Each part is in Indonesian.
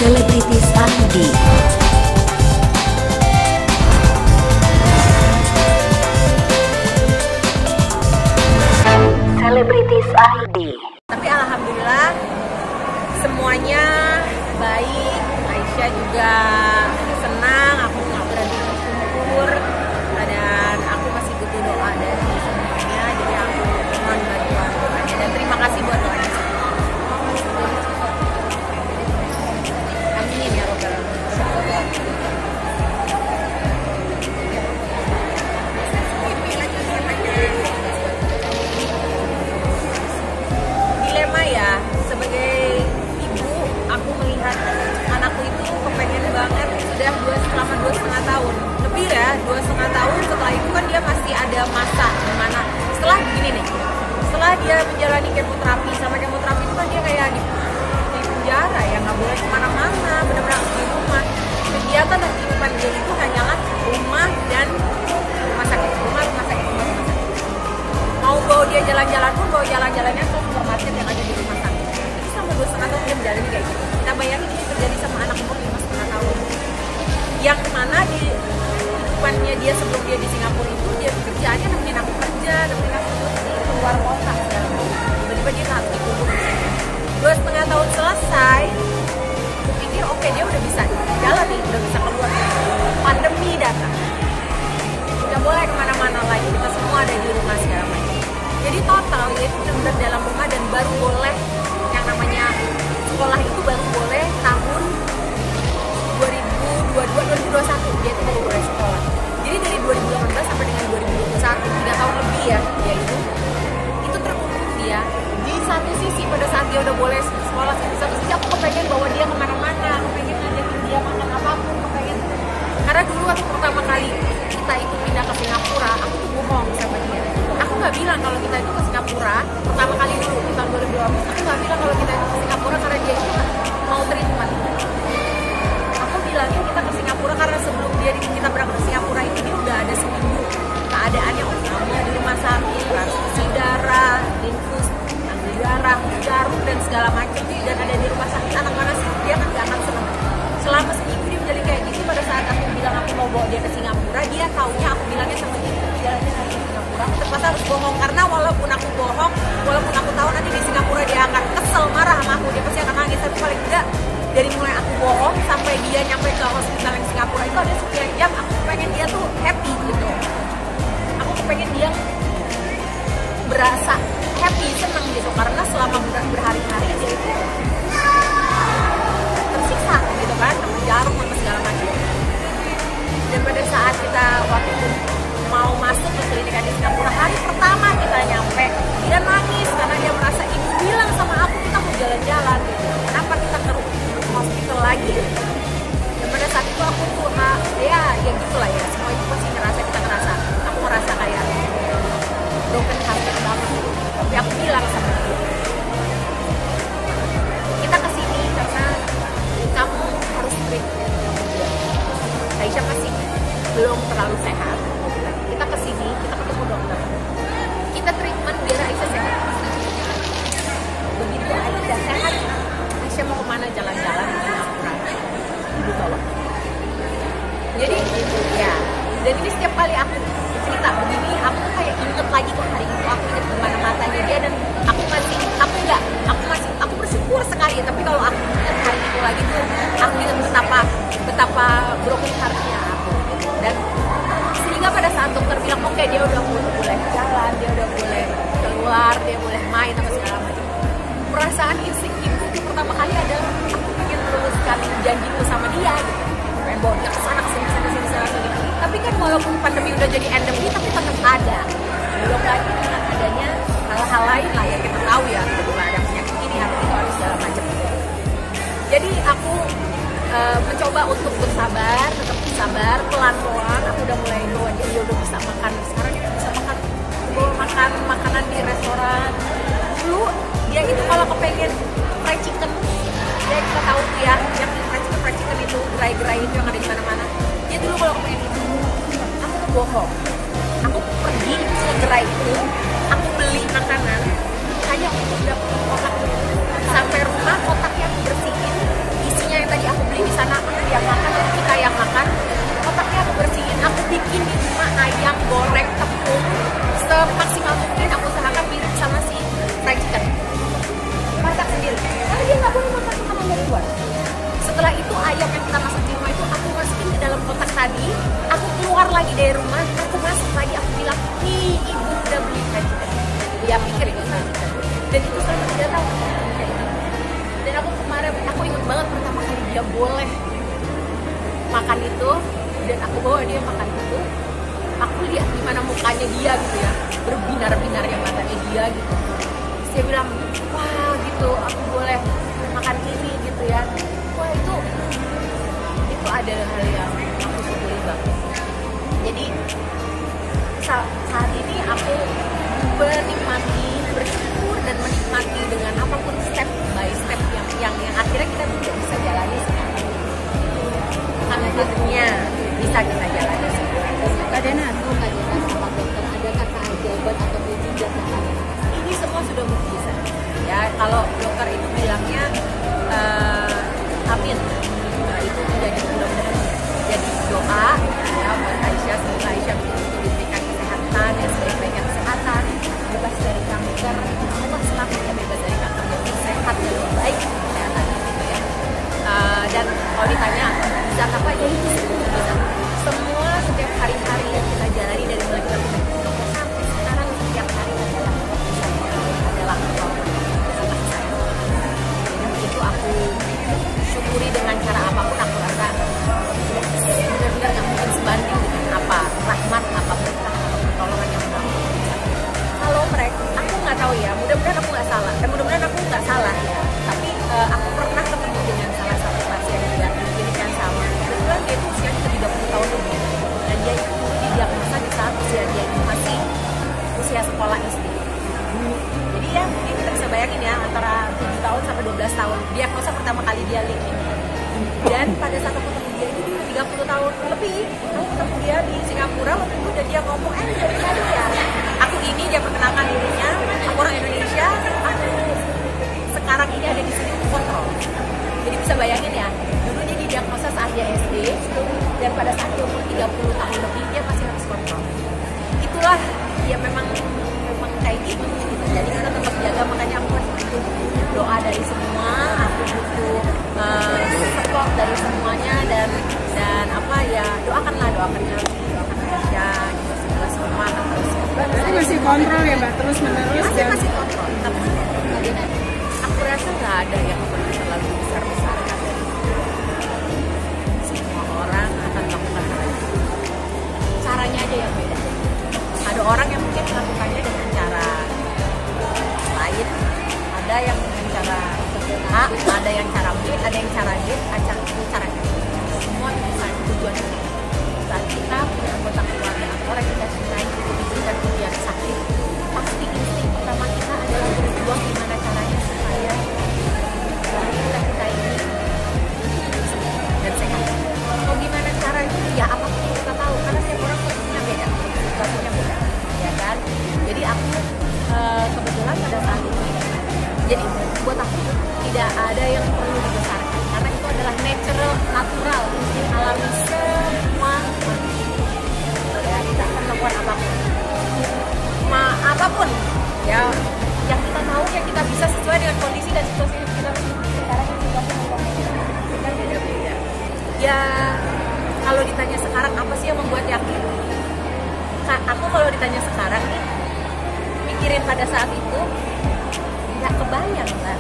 Selebritis ID. Selebritis ID. Tapi alhamdulillah semuanya baik. Aisyah juga senang, aku nggak berhenti bersyukur, dan aku masih butuh doa dari semuanya. Jadi aku mohon bantuan doanya dan terima kasih buat doanya. Amin ya robbal alamin. Dilema ya, sebagai ibu aku melihat anakku itu kepengen banget sudah selama 2,5 tahun lebih ya, 2,5 tahun. Setelah itu kan dia masih ada masa dimana setelah begini nih, setelah dia menjalani kemoterapi, sama kemoterapi itu kan dia kayak di penjara ya, nggak boleh kemana-mana, benar-benar di rumah. Kegiatan dan kehidupan dia itu hanyalah rumah dan rumah sakit, rumah sakit. Mau bawa dia jalan-jalan pun bawa jalan-jalannya ke supermarket yang ada di rumah sakit. Itu sama 2,5 tahun dia menjalani kayak gitu. Kita bayangin ini terjadi sama anak umur 5,5 tahun. Yang mana di depannya dia sebelum dia di Singapura itu dia kerjaannya nemenin aku kerja, nemenin aku di keluar kota segala macam. Tiba-tiba dia harus dikubur di sini. 2,5 tahun selesai, aku pikir oke, dia udah bisa jalan nih, udah bisa keluar. Pandemi datang, nggak boleh kemana-mana lagi, kita semua ada di rumah segala macam. Jadi total dia itu benar dalam rumah, dan baru boleh yang namanya sekolah itu baru boleh tahun 2021 dia itu baru boleh sekolah. Jadi dari 2018 sampai dengan 2021 3 tahun lebih ya dia itu terkurung dia. Di satu sisi pada saat dia udah boleh sekolah, di satu sisi aku kepengen bawa dia kemana-mana, aku pengen ngajakin dia makan apapun, kepengen. Karena dulu waktu pertama kali kita itu pindah ke Singapura, aku tuh bohong sama dia. Aku nggak bilang kalau kita itu ke Singapura pertama kali dulu di tahun 2012. Aku nggak bilang kalau kita itu ke Singapura karena dia itu mau treatment. Aku bilangnya kita ke Singapura karena sebelum kita berangkat ke Singapura itu dia udah ada seminggu keadaannya otaknya di rumah sakit, transfusi darah, infus, ambil darah, jarum dan segala macam, dan ada di rumah sakit. Anak mana sih dia kan nggak akan senang. Selama seminggu dia menjadi kayak gitu. Pada saat aku bilang aku mau bawa dia ke Singapura, dia taunya aku bilangnya sama dia jalannya nanti ke Singapura. Terpaksa harus bohong, karena walaupun aku bohong, walaupun aku tahu nanti di Singapura dia akan kesel, marah sama aku, dia pasti akan nangis. Tapi paling tidak dari mulai aku bohong sampai dia nyampe ke hospital yang Singapura itu ada sekian jam, aku pengen dia tuh happy gitu. Aku pengen dia berasa happy, senang gitu, karena selama berhari-hari dia itu tersiksa gitu kan, sama jarum sama segala macam. Dan pada saat kita waktu itu mau masuk ke klinik di Singapura, hari pertama kita nyampe, dia nangis karena dia merasa ibu bilang sama aku kita mau jalan-jalan gitu. Kenapa kita ke hospital lagi? Dan pada saat itu aku tuh ya gitulah ya, semua itu pasti ngerasa, kita ngerasa, aku ngerasa kayak broken hearted banget. Tapi aku bilang sama dia, kita kesini karena kamu harus treatment. Aisyah masih belum terlalu sehat. Kita kesini, kita ketemu dokter. Kita treatment biar Aisyah sehat. Begitu Aisyah sehat, Aisyah mau kemana jalan-jalan di Singapura, ibu bawa. Jadi ya, dan ini setiap kali aku cerita begini, aku tuh kayak inget lagi ke hari itu, aku inget gimana matanya dia, dan aku bersyukur sekali. Tapi kalau aku inget hari itu lagi tuh, aku inget betapa broken heart-nya aku. Dan sehingga pada saat dokter bilang oke, dia udah boleh jalan, dia udah boleh keluar, dia boleh main apa segala macam, perasaan insting ibu itu pertama kali adalah aku ingin meluluskan janjiku sama dia gitu. Pengen bawa dia kesana kesini. Tapi kan walaupun pandemi udah jadi endemi, tapi tetap ada. Belum lagi dengan adanya hal-hal lain lah yang kita tahu ya, kedua ada penyakit ini, harus itu, harus segala macam. Jadi aku mencoba untuk bersabar, tetap bersabar, pelan-pelan. Aku udah mulai bawa dia udah bisa makan. Sekarang dia bisa makan makanan di restoran. Dulu dia itu kalau kepengen fried chicken, ya kita tahu ya, yang fried chicken itu gerai-gerai itu yang ada di mana-mana. Dia dulu kalau kepengen itu, aku tuh bohong. Aku pergi ke gerai itu, aku beli makanan hanya untuk dapat kotak. Sampai rumah kotaknya aku bersihin, isinya yang tadi aku lagi dari rumah, aku masuk lagi, aku bilang, nih ibu udah beli fried chicken. Dia pikir itu fried chicken. Dan itu selama 3 tahun. Dan aku kemarin, aku ingat banget pertama kali dia boleh makan itu, dan aku bawa dia makan itu. Aku lihat gimana mukanya dia gitu ya, berbinar-binar yang matanya dia gitu. Terus dia bilang, wah gitu, aku boleh makan ini gitu ya. Wah itu ada hal yang aku syukuri banget. Jadi saat ini aku menikmati, bersyukur dan menikmati dengan apapun step by step yang akhirnya kita tidak bisa jalani sekarang. Akhirnya bisa kita jalani sekarang. Kak Dena, sama dokter, adakah keajaiban atau mujizat yang ini semua sudah mukjizat. Ya kalau dokter itu bilangnya amin. Itu menjadi mudah-mudahan jadi doa ya buat Aisyah, semoga Aisyah diberikan kesehatan ya, sebaik-baiknya kesehatan, bebas dari kanker, Allah selamanya bebas dari kanker, jadi sehat dan baik kesehatan gitu ya. Dan kalau ditanya bisa apa ya, itu bisa semua setiap hari-hari yang kita jalani dari mulai kita sampai sekarang, setiap hari adalah kasih sayang. Dan itu aku syukuri dengan cara apapun. Aku rasa benar-benar gak mungkin sebanding dengan apa rahmat, apa berkah, apa pertolongan yang Allah berikan. Kalau mereka, aku nggak tahu ya, mudah-mudahan aku nggak salah, dan mudah-mudahan aku nggak salah ya. Tapi aku pernah ketemu dengan salah satu pasien juga diberikan sama. Kebetulan dia itu usianya 30 tahun lebih, dan dia itu didiagnosa di saat usia dia itu masih usia sekolah SD. Jadi ya mungkin kita bisa bayangin ya, antara 7 tahun sampai 12 tahun diagnosa pertama kali dia leukemia. Dan pada saat aku ketemu dia itu dia 30 tahun lebih, aku ketemu dia di Singapura waktu itu, dan dia ngomong, dari tadi ya aku ini, dia perkenalkan dirinya, aku orang Indonesia, aku sekarang ini ada di sini untuk kontrol. Jadi bisa bayangin ya, dulu dia didiagnosa saat dia SD, dan pada saat dia umur 30 tahun lebih dia masih harus kontrol. Itulah ya, memang kayak gitu. Jadi kita tetap jaga, makanya aku masih butuh doa dari semua, aku butuh support dari semuanya, dan apa ya, doakan Aisyah gitu, semoga semua akan terus. Berarti masih kontrol ya Mbak, terus menerus masih kontrol. Tapi aku rasa nggak ada yang terlalu besar-besarkan. Semua orang akan melakukan hal itu. Caranya aja yang beda. Ada orang yang mungkin melakukannya dengan cara lain, ada yang dengan cara A, ada yang cara B, ada yang cara D, ada caranya. Semua bisa tujuannya. Saat kita punya anggota keluarga atau orang kita cintai itu diberikan ujian sakit, pasti insting pertama kita adalah berjuang gimana caranya supaya orang kita cintai ini dan sehat. Mau gimana caranya? Ya apapun yang kita tahu, karena setiap orang posisinya beda, situasinya beda, ya kan? Jadi aku kebetulan pada saat ini, jadi buat aku tidak ada yang perlu dibesarkan, karena itu adalah natural, insting alami semua manusia. Ya, kita akan melakukan apapun ya yang kita tahu, yang kita bisa sesuai dengan kondisi dan situasi yang kita sekarang, situasi kita beda-beda. Ya kalau ditanya sekarang apa sih yang membuat yakin? Aku kalau ditanya sekarang nih, mikirin pada saat itu nggak kebayang lah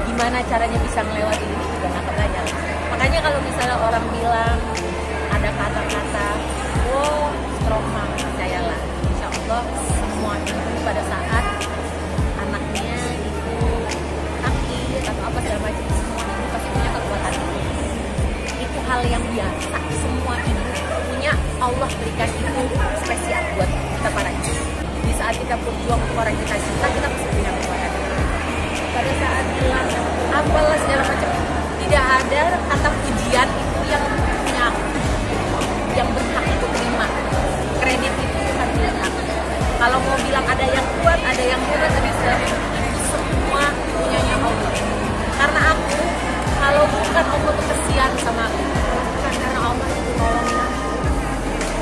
gimana caranya bisa melewati ini, juga nggak kebayang. Makanya kalau misalnya orang bilang ada kata-kata, wow strong mom, percayalah, insya Allah semua ibu pada saat anaknya itu sakit atau apa segala macam, semua ibu pasti punya kekuatan itu hal yang biasa. Semua ibu punya, Allah berikan itu spesial buat kita para ibu. Di saat kita berjuang untuk orang kita cinta, kita pasti punya kekuatan. Pada saat bilang apalah segala macam, tidak ada kata pujian itu yang punya, yang berhak itu terima kredit itu bukan milik aku. Kalau mau bilang ada yang kuat, ada yang hebat, ada yang segala macam, itu semua punyanya Allah. Karena aku, kalau bukan Allah tuh kesian sama aku, bukan karena Allah itu nolongin aku,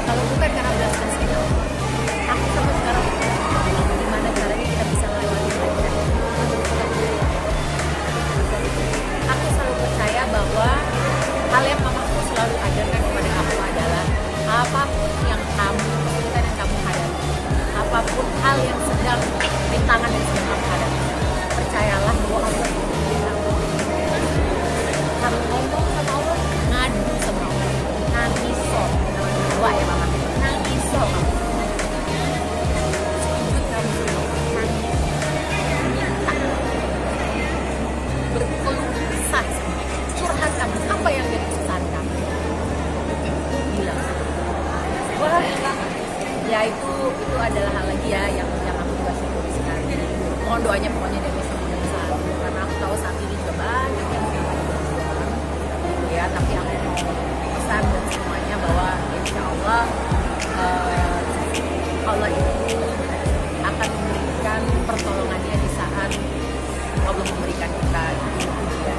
kalau bukan karena belas kasihan aku sampai sekarang gimana caranya kita bisa melewati aja. Aku selalu percaya bahwa hal yang mamaku selalu ajarkan kepada aku adalah apapun yang menyaksikan kita di dia.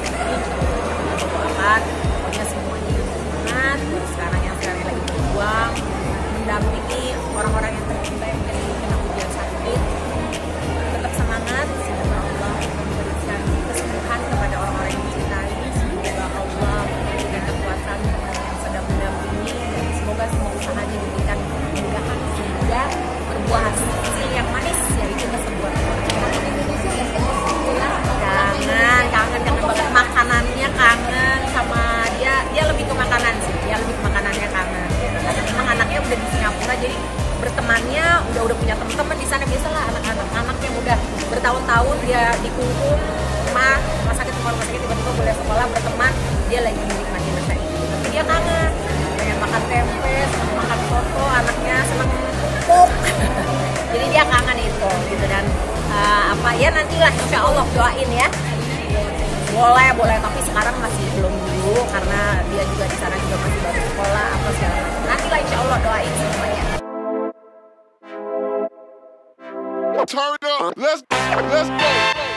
Jadi kita doakan pokoknya semuanya semangat. Sekarang yang lagi berjuang mendampingi orang-orang yang tercinta yang kena ujian sakit, tetap semangat. Semoga Allah memberikan kesembuhan kepada orang-orang yang dicintai. Semoga Allah memberikan kekuatan yang sedang mendampingi, dan semoga semua usahanya diberikan kemudahan sehingga berbuah hasil yang manis, yaitu kesembuhan. Kangen banget makanannya, kangen sama dia lebih ke makanan sih, dia lebih ke makanannya kangen. Karena memang anaknya udah di Singapura, jadi bertemannya udah punya teman-teman di sana. Biasalah anak yang udah bertahun-tahun dia dikungkung rumah sakit tiba-tiba boleh sekolah berteman, dia lagi menikmati masa itu. Tapi dia kangen, pengen makan tempe, senang makan soto, anaknya senang pupuk. Jadi dia kangen itu gitu. Dan ya nantilah insya Allah doain ya. Boleh, tapi sekarang masih belum dulu karena dia juga di sana juga masih baru sekolah apa segala macam. Nantilah insya Allah doain semuanya. Turn up, let's go.